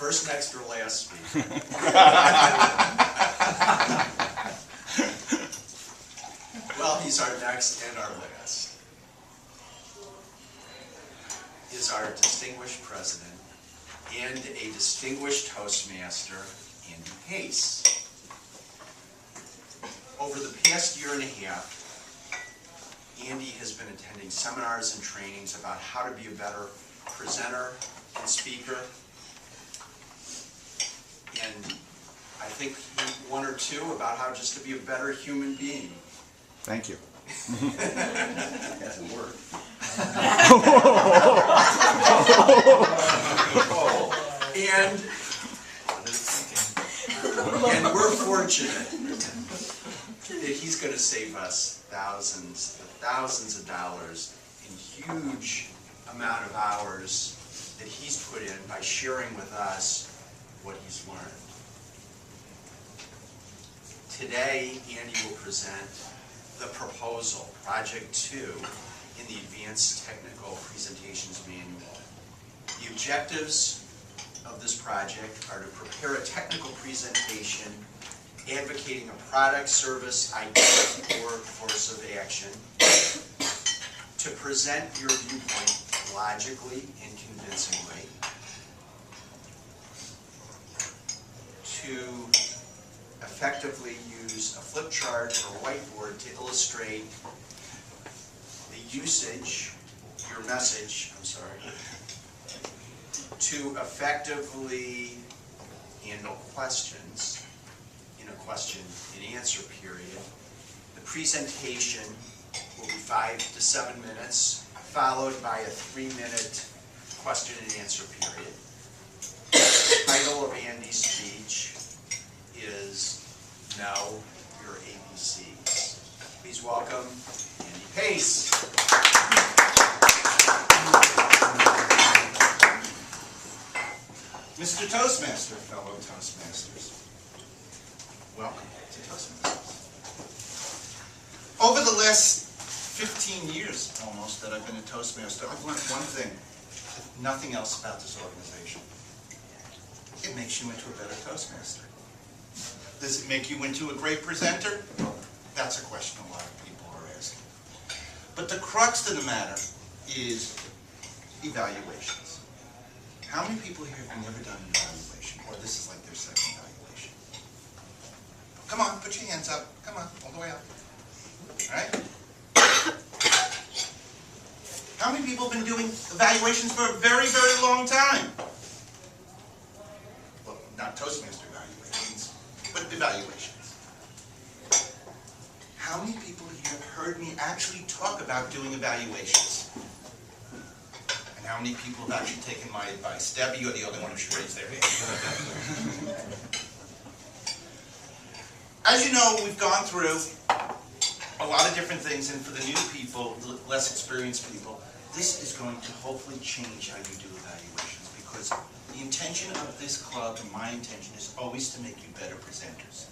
First, next, or last speaker. Well, he's our next and our last. Is our distinguished president and a distinguished Toastmaster, Andy Pais. Over the past year and a half, Andy has been attending seminars and trainings about how to be a better presenter and speaker. And I think one or two about how just to be a better human being. Thank you. Hasn't worked. And we're fortunate that he's going to save us thousands of dollars in huge amount of hours that he's put in by sharing with us what he's learned. Today, Andy will present the proposal, Project 2, in the Advanced Technical Presentations Manual. The objectives of this project are to prepare a technical presentation advocating a product, service, idea, or course of action, to present your viewpoint logically and convincingly, to effectively use a flip chart or whiteboard to illustrate the usage, your message, to effectively handle questions in a question and answer period. The presentation will be 5 to 7 minutes, followed by a 3-minute question and answer period. The title of Andy's speech is Know Your ABCs. Please welcome Andy Pais. Mr. Toastmaster, fellow Toastmasters, welcome to Toastmasters. Over the last 15 years, almost, that I've been a Toastmaster, I've learned one thing, nothing else about this organization. It makes you into a better Toastmaster. Does it make you into a great presenter? Well, that's a question a lot of people are asking. But the crux of the matter is evaluations. How many people here have never done an evaluation, or this is like their second evaluation? Come on, put your hands up. Come on, all the way up. All right? How many people have been doing evaluations for a very, very long time? Well, not Toastmaster evaluations, but evaluations. How many people here have heard me actually talk about doing evaluations? And how many people have actually taken my advice? Debbie, you're the only one who should raise their hand. As you know, we've gone through a lot of different things, and for the new people, the less experienced people, this is going to hopefully change how you do evaluations, because the intention of this club, and my intention, is always to make you better presenters.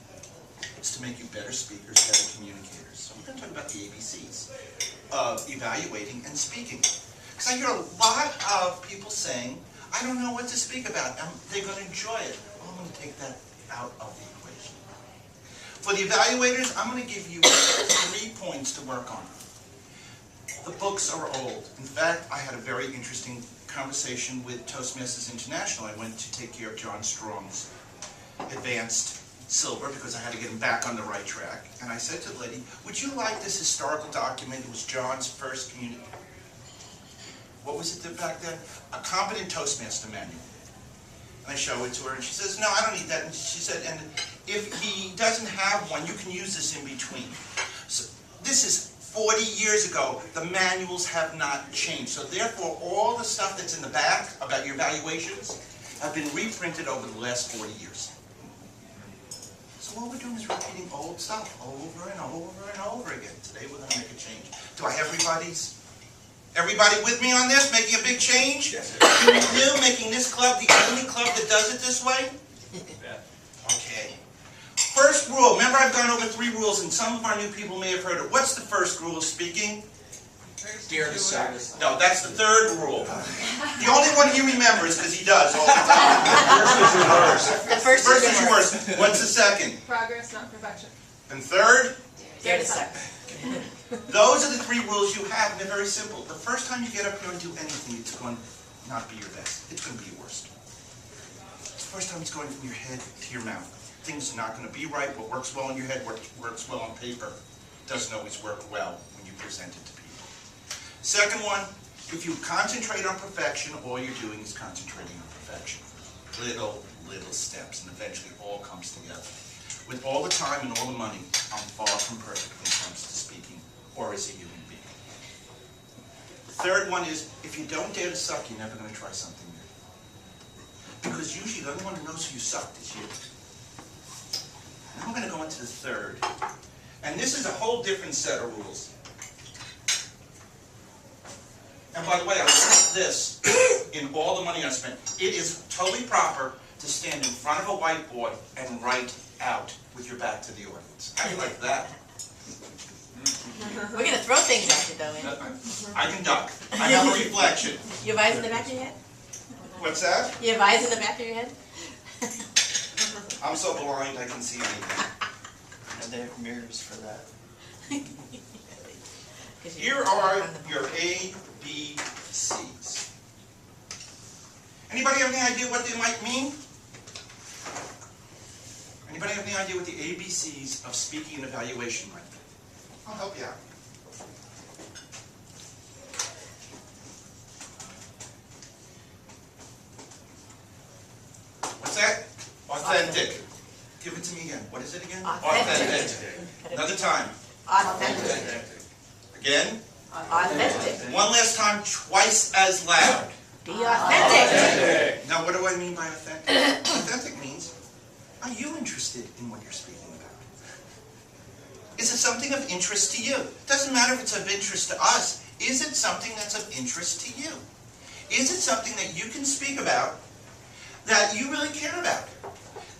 It's to make you better speakers, better communicators. So we're going to talk about the ABCs of evaluating and speaking. Because I hear a lot of people saying, I don't know what to speak about. They're going to enjoy it. Well, I'm going to take that out of the equation. For the evaluators, I'm going to give you 3 points to work on. The books are old. In fact, I had a very interesting conversation with Toastmasters International. I went to take care of John Strong's Advanced Silver because I had to get him back on the right track. And I said to the lady, would you like this historical document? It was John's first community. What was it back then? A Competent Toastmaster Manual. And I show it to her, and she says, no, I don't need that. And she said, and if he doesn't have one, you can use this in between. So this is 40 years ago. The manuals have not changed. So therefore, all the stuff that's in the back about your evaluations have been reprinted over the last 40 years. So what we're doing is repeating old stuff over and over and over again. Today we're going to make a change. Do I have everybody with me on this, making a big change? Yes. New, making this club the only club that does it this way? Okay. First rule. Remember, I've gone over 3 rules, and some of our new people may have heard it. What's the first rule of speaking? Dare to suck. No, that's the 3rd rule. The only one he remembers, because he does all the time. First is yours. What's the second? Progress, not perfection. And third? Dare to suck. Those are the 3 rules you have, and they're very simple. The first time you get up here and do anything, it's going to not be your best. It's going to be your worst. It's the first time it's going from your head to your mouth. Things are not going to be right. What works well in your head, what works well on paper, doesn't always work well when you present it to people. Second one, if you concentrate on perfection, all you're doing is concentrating on perfection. Little steps, and eventually it all comes together. With all the time and all the money, I'm far from perfect when it comes to speaking, or as a human being. The third one is, if you don't dare to suck, you're never going to try something new. Because usually the only one who knows who you sucked is you. Now I'm going to go into the third. And this is a whole different set of rules. And by the way, I learned this in all the money I spent. It is totally proper to stand in front of a whiteboard and write out with your back to the audience. How do you like that? We're gonna throw things at you though, Andy. I can duck. I have a reflection. You have eyes in the back of your head? What's that? You have eyes in the back of your head? I'm so blind I can see anything. And they have mirrors for that. Here are your ABCs. Anybody have any idea what they might mean? Anybody have any idea what the ABCs of speaking and evaluation might be? I'll help you out. What's that? Authentic. Give it to me again. What is it again? Authentic. Another time. Authentic. Again. Authentic. One last time, twice as loud. Be authentic. Now, what do I mean by authentic? Authentic means, are you interested in what you're speaking about? Is it something of interest to you? Doesn't matter if it's of interest to us. Is it something that's of interest to you? Is it something that you can speak about that you really care about?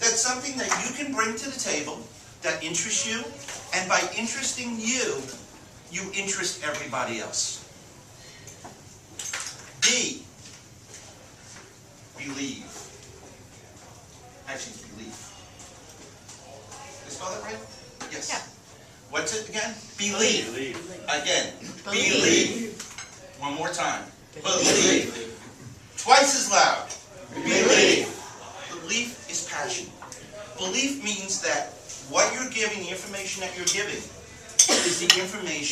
That's something that you can bring to the table that interests you, and by interesting you, you interest everybody else. B, believe. Actually, it's belief. Did I spell that right? Yes. Yeah. What's it again? Believe. Again. Believe. Believe. One more time. Believe. Twice as loud. Believe. Belief is passion. Belief means that what you're giving, the information that you're giving, is the information